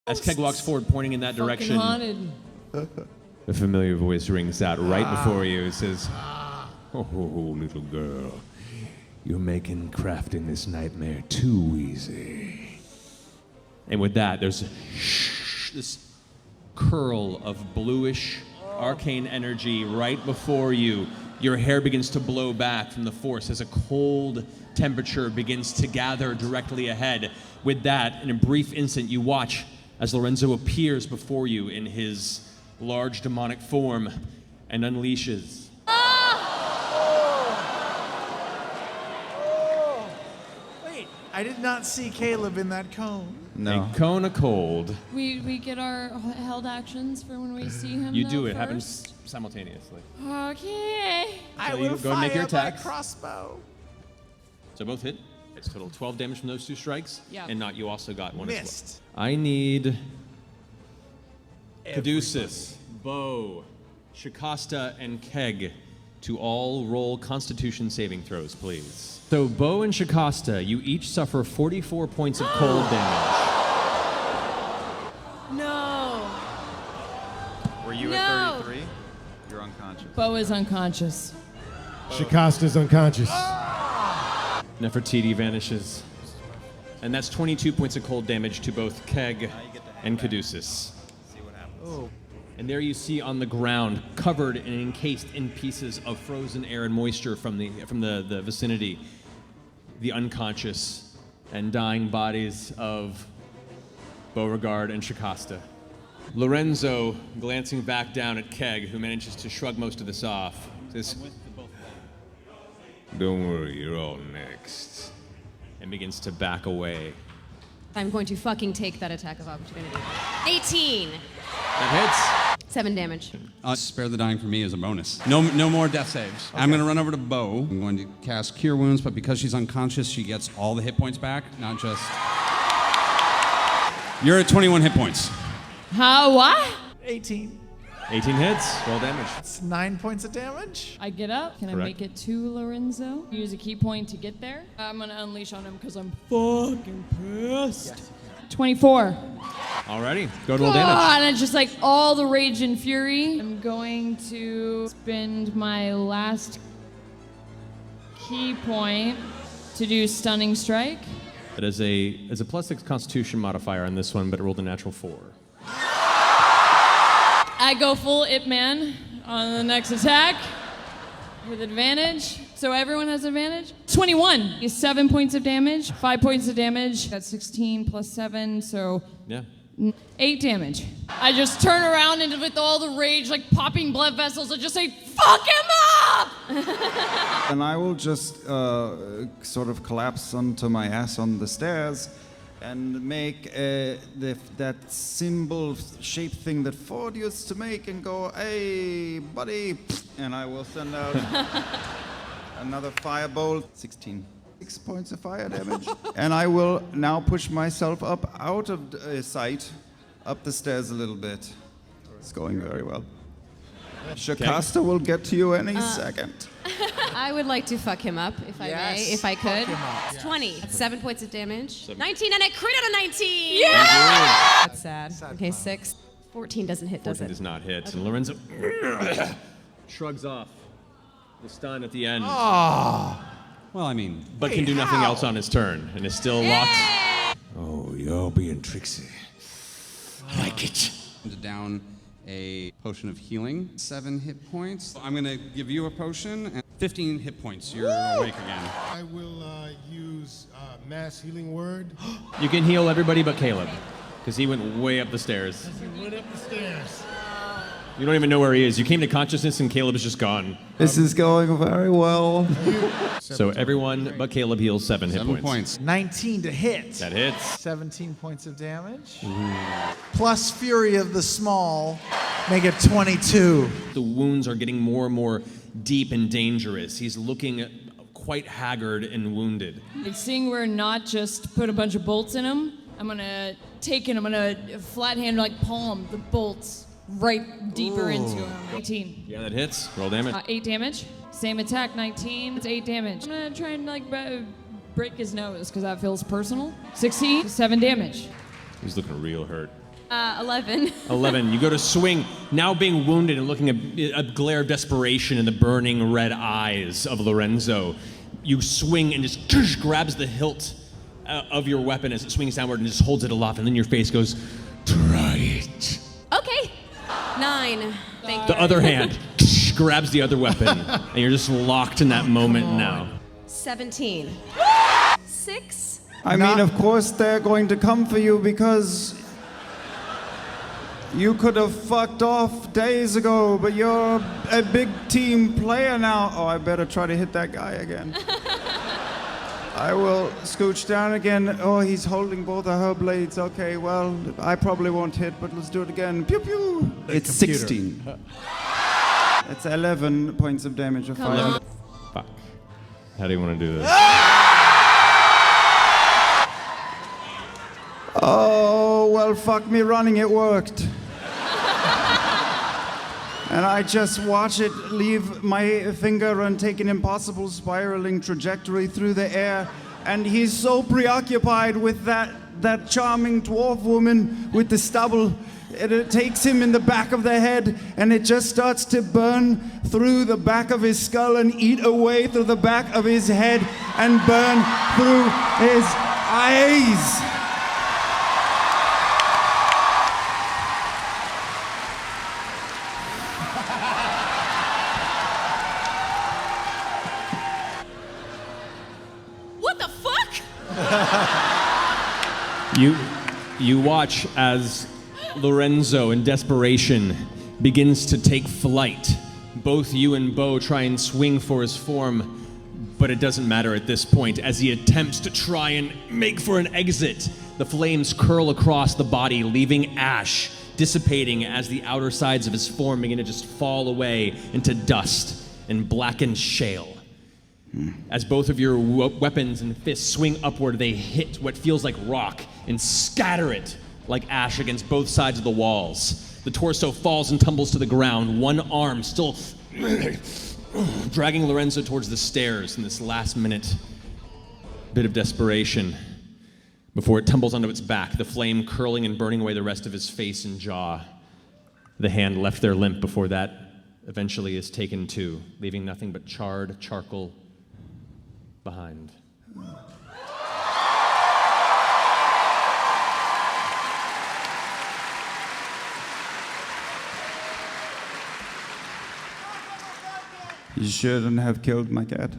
As Keg walks forward, pointing in that direction, Haunted. a familiar voice rings out right before you. It says, "Oh, little girl, you're making crafting this nightmare too easy." And with that, there's this curl of bluish arcane energy right before you. Your hair begins to blow back from the force as a cold temperature begins to gather directly ahead. With that, in a brief instant, you watch as Lorenzo appears before you in his large demonic form and unleashes. Wait, I did not see Caleb in that cone. No. A cone of cold. We get our held actions for when we see him. You though, do, it first? happens simultaneously. Okay. I So you will go and make your fire my attacks. crossbow. So both hit. It's total 12 damage from those two strikes. Yeah. And not you also got one as Missed. well. I need Caduceus, Bo, Shikasta, and Keg to all roll Constitution saving throws, please. So Bo and Shikasta, you each suffer 44 points of cold damage. No. Were you No. at 33? You're unconscious. Bo is unconscious. Shikasta's unconscious. Nefertiti vanishes. And that's 22 points of cold damage to both Keg and Caduceus. See what happens. Oh. And there you see on the ground, covered and encased in pieces of frozen air and moisture from the vicinity, the unconscious and dying bodies of Beauregard and Shikasta. Lorenzo, glancing back down at Keg, who manages to shrug most of this off, says, "Don't worry, you're all next," and begins to back away. I'm going to fucking take that attack of opportunity. 18. That 7 damage. Spare the dying for me as a bonus. No more death saves. I'm going to run over to Bo. I'm going to cast Cure Wounds, but because she's unconscious, she gets all the hit points back, not just... You're at 21 hit points. How? What? 18. 18 hits, roll damage. It's 9 points of damage. I get up. Can Correct. I make it to Lorenzo? Use a key point to get there. I'm gonna unleash on him because I'm fucking pissed. 24. Alrighty, go to roll damage. And it's just like all the rage and fury. I'm going to spend my last key point to do stunning strike. It is a +6 Constitution modifier on this one, but it rolled a natural 4. I go full Ip Man on the next attack with advantage. So everyone has advantage. 21 is 7 points of damage, 5 points of damage. That's 16 plus 7, so Yeah. 8 damage. I just turn around and with all the rage, like popping blood vessels, I just say, "Fuck him up!" And I will just sort of collapse onto my ass on the stairs and make that symbol shape thing that Ford used to make and go, "Hey, buddy," and I will send out another firebolt. 16. 6 points of fire damage. And I will now push myself up out of sight, up the stairs a little bit. It's going very well. Shikasta will get to you any second. I would like to fuck him up, if I may, if I could. Fuck him up. It's 20. That's 7 points of damage. 19, and I crit on a 19! Yeah! That's sad. Okay, 6. 14 doesn't hit, does 14 it? does not hit, and Lorenzo shrugs off the stun at the end, Well, I mean, but can do nothing else on his turn, and is still locked. Oh, you're being tricksy. I like it. down a potion of healing. 7 hit points. I'm going to give you a potion, and 15 hit points. You're awake again. I will use mass healing word. You can heal everybody but Caleb, because he went way up the stairs. He went up the stairs. You don't even know where he is. You came to consciousness, and Caleb is just gone. This is going very well. So everyone but Caleb heals 7 hit 7 points. 19 to hit. That hits. 17 points of damage. Plus Fury of the Small, make it 22. The wounds are getting more and more deep and dangerous. He's looking quite haggard and wounded. Like seeing where not just put a bunch of bolts in him, I'm gonna take it, I'm gonna flat hand, like palm the bolts right deeper into him. 18. Yeah, that hits. Roll damage. 8 damage. Same attack, 19. It's 8 damage. I'm gonna try and like break his nose because that feels personal. 16, 7 damage. He's looking real hurt. 11. 11. You go to swing, now being wounded and looking at a glare of desperation in the burning red eyes of Lorenzo. You swing and just grabs the hilt of your weapon as it swings downward and just holds it aloft, and then your face goes, "Try it." Okay. 9. Thank you. The other hand grabs the other weapon, and you're just locked in that moment now. 17. 6. I mean, of course they're going to come for you because you could have fucked off days ago, but you're a big team player now. Oh, I better try to hit that guy again. I will scooch down again. Oh, he's holding both of her blades. Okay, well, I probably won't hit, but let's do it again. Pew pew. It's computer. 16. It's 11 points of damage. Of Come on. Fuck. How do you want to do this? Oh, well, fuck me running, it worked. And I just watch it leave my finger and take an impossible spiraling trajectory through the air. And he's so preoccupied with that charming dwarf woman with the stubble. It takes him in the back of the head, and it just starts to burn through the back of his skull and eat away through the back of his head and burn through his eyes. What the fuck? You watch as Lorenzo, in desperation, begins to take flight. Both you and Bo try and swing for his form, but it doesn't matter at this point. As he attempts to try and make for an exit, the flames curl across the body, leaving ash, dissipating as the outer sides of his form begin to just fall away into dust and blackened shale. As both of your weapons and fists swing upward, they hit what feels like rock and scatter it like ash against both sides of the walls. The torso falls and tumbles to the ground, one arm still dragging Lorenzo towards the stairs in this last minute bit of desperation before it tumbles onto its back, the flame curling and burning away the rest of his face and jaw. The hand left there limp before that eventually is taken too, leaving nothing but charred charcoal behind. You shouldn't have killed my cat.